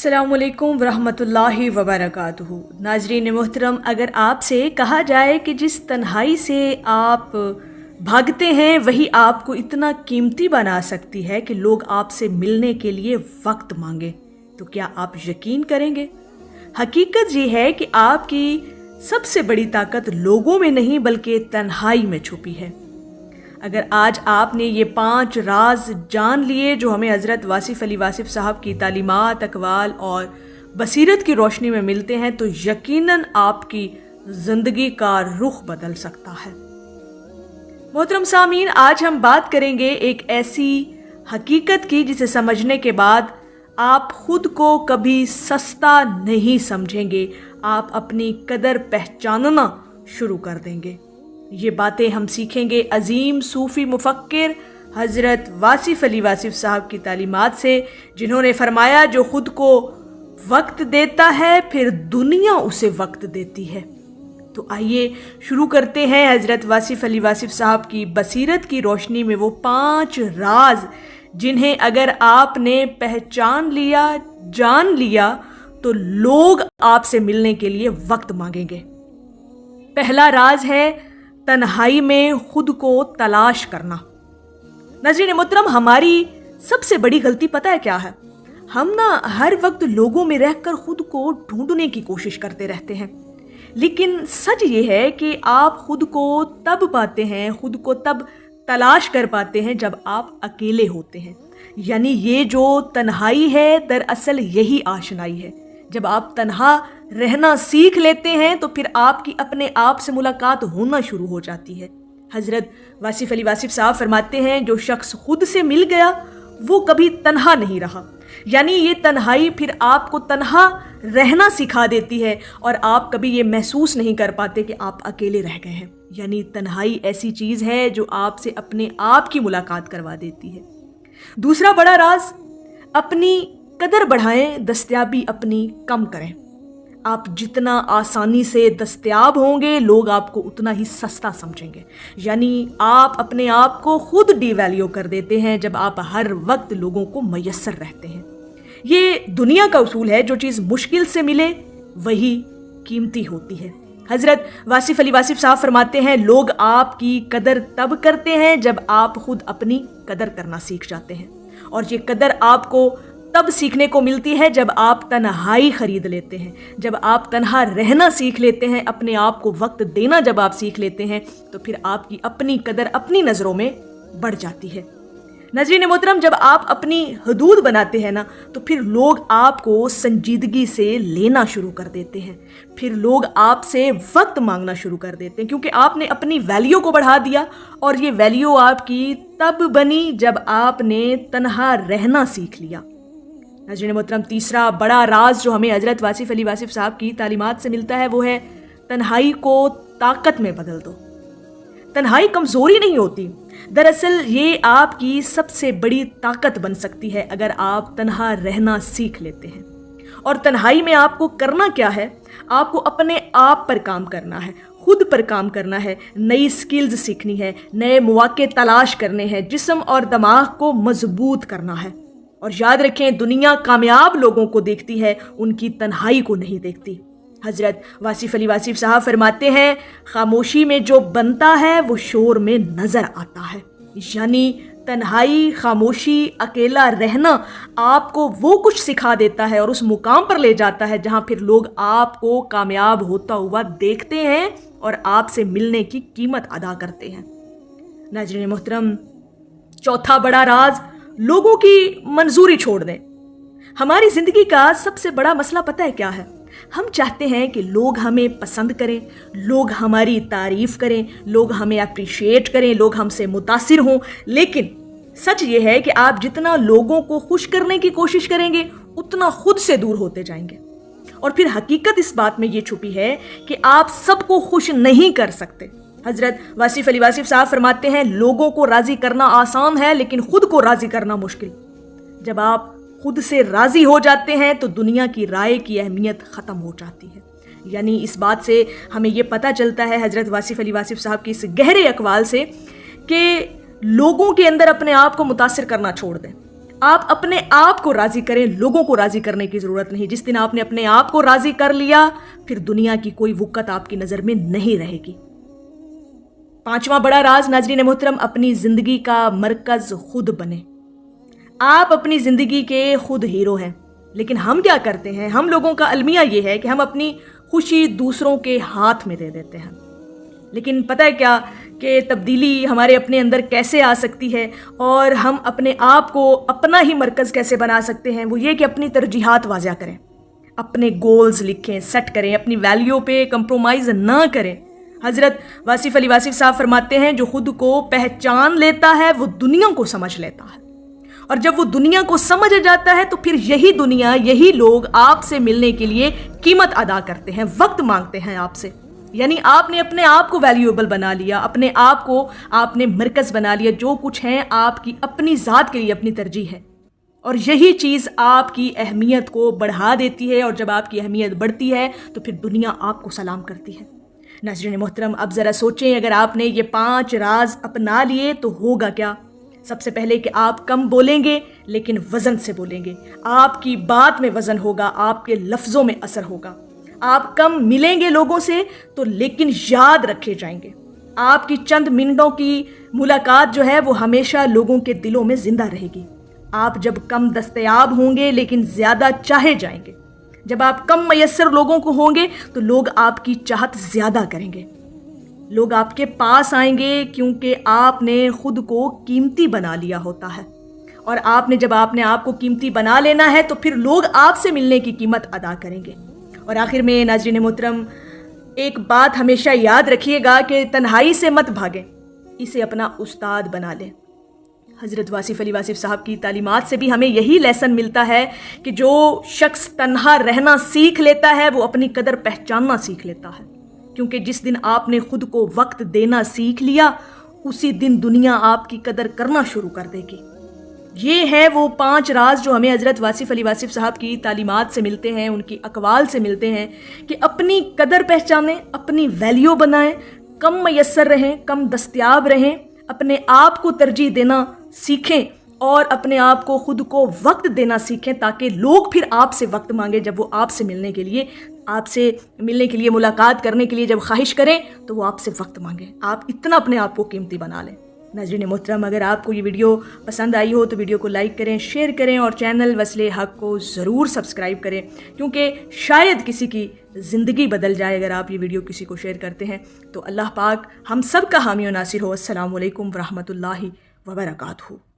अस्सलामुअलैकुम वरहमतुल्लाहि वबरकातुहू। नाजरीन मोहतरम, अगर आपसे कहा जाए कि जिस तन्हाई से आप भागते हैं वही आपको इतना कीमती बना सकती है कि लोग आपसे मिलने के लिए वक्त मांगे, तो क्या आप यकीन करेंगे? हकीकत ये है कि आपकी सबसे बड़ी ताकत लोगों में नहीं बल्कि तन्हाई में छुपी है। अगर आज आपने ये 5 राज जान लिए जो हमें हज़रत वासिफ़ अली वासिफ़ साहब की तालीमात, अक़वाल और बसीरत की रोशनी में मिलते हैं, तो यकीनन आपकी ज़िंदगी का रुख बदल सकता है। मोहतरम सामीन, आज हम बात करेंगे एक ऐसी हकीकत की जिसे समझने के बाद आप खुद को कभी सस्ता नहीं समझेंगे, आप अपनी कदर पहचानना शुरू कर देंगे। ये बातें हम सीखेंगे अजीम सूफ़ी मुफ़क्किर हज़रत वासिफ़ अली वासिफ़ साहब की तालीमात से, जिन्होंने फरमाया जो खुद को वक्त देता है फिर दुनिया उसे वक्त देती है। तो आइए शुरू करते हैं हज़रत वासिफ़ अली वासिफ़ साहब की बसीरत की रोशनी में वो 5 राज जिन्हें अगर आपने पहचान लिया, जान लिया, तो लोग आपसे मिलने के लिए वक्त मांगेंगे। पहला राज है तन्हाई में खुद को तलाश करना। नाज़रीन मोहतरम, हमारी सबसे बड़ी गलती पता है क्या है? हम हर वक्त लोगों में रहकर खुद को ढूंढने की कोशिश करते रहते हैं, लेकिन सच ये है कि आप खुद को तब पाते हैं, खुद को तब तलाश कर पाते हैं जब आप अकेले होते हैं। यानी ये जो तन्हाई है दरअसल यही आशनाई है। जब आप तन्हा रहना सीख लेते हैं तो फिर आपकी अपने आप से मुलाकात होना शुरू हो जाती है। हज़रत वासिफ़ अली वासिफ़ साहब फरमाते हैं जो शख्स खुद से मिल गया वो कभी तन्हा नहीं रहा। यानी ये तन्हाई फिर आपको तन्हा रहना सिखा देती है और आप कभी ये महसूस नहीं कर पाते कि आप अकेले रह गए हैं। यानी तन्हाई ऐसी चीज़ है जो आपसे अपने आप की मुलाकात करवा देती है। दूसरा बड़ा राज, अपनी कदर बढ़ाएं, दस्तयाबी अपनी कम करें। आप जितना आसानी से दस्तयाब होंगे लोग आपको उतना ही सस्ता समझेंगे। यानी आप अपने आप को खुद डिवैल्यू कर देते हैं जब आप हर वक्त लोगों को मयस्सर रहते हैं। ये दुनिया का उसूल है, जो चीज़ मुश्किल से मिले वही कीमती होती है। हज़रत वासिफ़ अली वासिफ़ साहब फरमाते हैं लोग आपकी कदर तब करते हैं जब आप खुद अपनी कदर करना सीख जाते हैं, और ये कदर आपको तब सीखने को मिलती है जब आप तन्हाई खरीद लेते हैं, जब आप तन्हा रहना सीख लेते हैं, अपने आप को वक्त देना जब आप सीख लेते हैं, तो फिर आपकी अपनी कदर अपनी नज़रों में बढ़ जाती है। नाज़रीन मोहतरम, जब आप अपनी हदूद बनाते हैं ना, तो फिर लोग आपको संजीदगी से लेना शुरू कर देते हैं, फिर लोग आपसे वक्त मांगना शुरू कर देते हैं, क्योंकि आपने अपनी वैल्यू को बढ़ा दिया। और ये वैल्यू आपकी तब बनी जब आपने तन्हा रहना सीख लिया। नाज़रीन मोहतरम, तीसरा बड़ा राज जो हमें हज़रत वासिफ़ अली वासिफ़ साहब की तालीमात से मिलता है वो है तन्हाई को ताकत में बदल दो। तन्हाई कमज़ोरी नहीं होती, दरअसल ये आपकी सबसे बड़ी ताकत बन सकती है अगर आप तन्हा रहना सीख लेते हैं। और तन्हाई में आपको करना क्या है? आपको अपने आप पर काम करना है, खुद पर काम करना है, नई स्किल्स सीखनी है, नए मौके तलाश करने हैं, जिस्म और दिमाग को मजबूत करना है। और याद रखें, दुनिया कामयाब लोगों को देखती है, उनकी तन्हाई को नहीं देखती। हज़रत वासिफ़ अली वासिफ़ साहब फरमाते हैं खामोशी में जो बनता है वो शोर में नज़र आता है। यानी तन्हाई, खामोशी, अकेला रहना आपको वो कुछ सिखा देता है और उस मुकाम पर ले जाता है जहाँ फिर लोग आपको कामयाब होता हुआ देखते हैं और आपसे मिलने की कीमत अदा करते हैं। नाज़रीन मोहतरम, चौथा बड़ा राज, लोगों की मंजूरी छोड़ दें। हमारी जिंदगी का सबसे बड़ा मसला पता है क्या है? हम चाहते हैं कि लोग हमें पसंद करें, लोग हमारी तारीफ करें, लोग हमें अप्रिशिएट करें, लोग हमसे मुतासिर हों। लेकिन सच ये है कि आप जितना लोगों को खुश करने की कोशिश करेंगे उतना खुद से दूर होते जाएंगे। और फिर हकीकत इस बात में ये छुपी है कि आप सबको खुश नहीं कर सकते। हज़रत वासिफ़ अली वासिफ़ साहब फरमाते हैं लोगों को राज़ी करना आसान है लेकिन खुद को राज़ी करना मुश्किल। जब आप खुद से राज़ी हो जाते हैं तो दुनिया की राय की अहमियत ख़त्म हो जाती है। यानी इस बात से हमें ये पता चलता है हज़रत वासिफ़ अली वासिफ़ साहब की इस गहरे अक़वाल से कि लोगों के अंदर अपने आप को मुतासिर करना छोड़ दें। آپ اپنے آپ کو راضی کریں، لوگوں کو راضی کرنے کی ضرورت نہیں۔ جس دن آپ نے اپنے آپ کو راضی کر لیا، پھر دنیا کی کوئی وقت آپ کی نظر میں نہیں رہے گی۔ 5واں بڑا راز ناظرین محترم، اپنی زندگی کا مرکز خود بنے۔ آپ اپنی زندگی کے خود ہیرو ہیں، لیکن ہم کیا کرتے ہیں؟ ہم لوگوں کا المیہ یہ ہے کہ ہم اپنی خوشی دوسروں کے ہاتھ میں دے دیتے ہیں۔ لیکن پتہ ہے کیا کہ تبدیلی ہمارے اپنے اندر کیسے آ سکتی ہے اور ہم اپنے آپ کو اپنا ہی مرکز کیسے بنا سکتے ہیں؟ وہ یہ کہ اپنی ترجیحات واضح کریں، اپنے گولز لکھیں، سیٹ کریں، اپنی ویلیو پہ کمپرومائز نہ کریں۔ حضرت واصف علی واصف صاحب فرماتے ہیں، جو خود کو پہچان لیتا ہے وہ دنیا کو سمجھ لیتا ہے، اور جب وہ دنیا کو سمجھ جاتا ہے تو پھر یہی دنیا، یہی لوگ آپ سے ملنے کے لیے قیمت ادا کرتے ہیں، وقت مانگتے ہیں آپ سے۔ یعنی آپ نے اپنے آپ کو ویلیویبل بنا لیا، اپنے آپ کو آپ نے مرکز بنا لیا، جو کچھ ہیں آپ کی اپنی ذات کے لیے اپنی ترجیح ہے، اور یہی چیز آپ کی اہمیت کو بڑھا دیتی ہے، اور جب آپ کی اہمیت بڑھتی ہے تو پھر دنیا آپ کو سلام کرتی ہے۔ ناظرین محترم، اب ذرا سوچیں، اگر آپ نے یہ 5 راز اپنا لیے تو ہوگا کیا؟ سب سے پہلے کہ آپ کم بولیں گے لیکن وزن سے بولیں گے، آپ کی بات میں وزن ہوگا، آپ کے لفظوں میں اثر ہوگا۔ آپ کم ملیں گے لوگوں سے تو لیکن یاد رکھے جائیں گے، آپ کی چند منٹوں کی ملاقات جو ہے وہ ہمیشہ لوگوں کے دلوں میں زندہ رہے گی۔ آپ جب کم دستیاب ہوں گے لیکن زیادہ چاہے جائیں گے، جب آپ کم میسر لوگوں کو ہوں گے تو لوگ آپ کی چاہت زیادہ کریں گے، لوگ آپ کے پاس آئیں گے کیونکہ آپ نے خود کو قیمتی بنا لیا ہوتا ہے، اور جب آپ نے آپ کو قیمتی بنا لینا ہے تو پھر لوگ آپ سے ملنے کی قیمت ادا کریں گے۔ اور آخر میں ناظرین محترم، ایک بات ہمیشہ یاد رکھیے گا کہ تنہائی سے مت بھاگیں، اسے اپنا استاد بنا لیں۔ حضرت واصف علی واصف صاحب کی تعلیمات سے بھی ہمیں یہی لیسن ملتا ہے کہ جو شخص تنہا رہنا سیکھ لیتا ہے وہ اپنی قدر پہچاننا سیکھ لیتا ہے، کیونکہ جس دن آپ نے خود کو وقت دینا سیکھ لیا، اسی دن دنیا آپ کی قدر کرنا شروع کر دے گی۔ یہ ہے وہ 5 راز جو ہمیں حضرت واصف علی واصف صاحب کی تعلیمات سے ملتے ہیں، ان کی اقوال سے ملتے ہیں کہ اپنی قدر پہچانیں، اپنی ویلیو بنائیں، کم میسر رہیں، کم دستیاب رہیں، اپنے آپ کو ترجیح دینا سیکھیں اور اپنے آپ کو خود کو وقت دینا سیکھیں، تاکہ لوگ پھر آپ سے وقت مانگیں جب وہ آپ سے ملنے کے لیے ملاقات کرنے کے لیے جب خواہش کریں تو وہ آپ سے وقت مانگیں۔ آپ اتنا اپنے آپ کو قیمتی بنا لیں۔ ناظرین محترم، اگر آپ کو یہ ویڈیو پسند آئی ہو تو ویڈیو کو لائک کریں، شیئر کریں، اور چینل وصل حق کو ضرور سبسکرائب کریں، کیونکہ شاید کسی کی زندگی بدل جائے اگر آپ یہ ویڈیو کسی کو شیئر کرتے ہیں۔ تو اللہ پاک ہم سب کا حامی و ناصر ہو۔ السلام علیکم ورحمۃ اللہ وبرکاتہ۔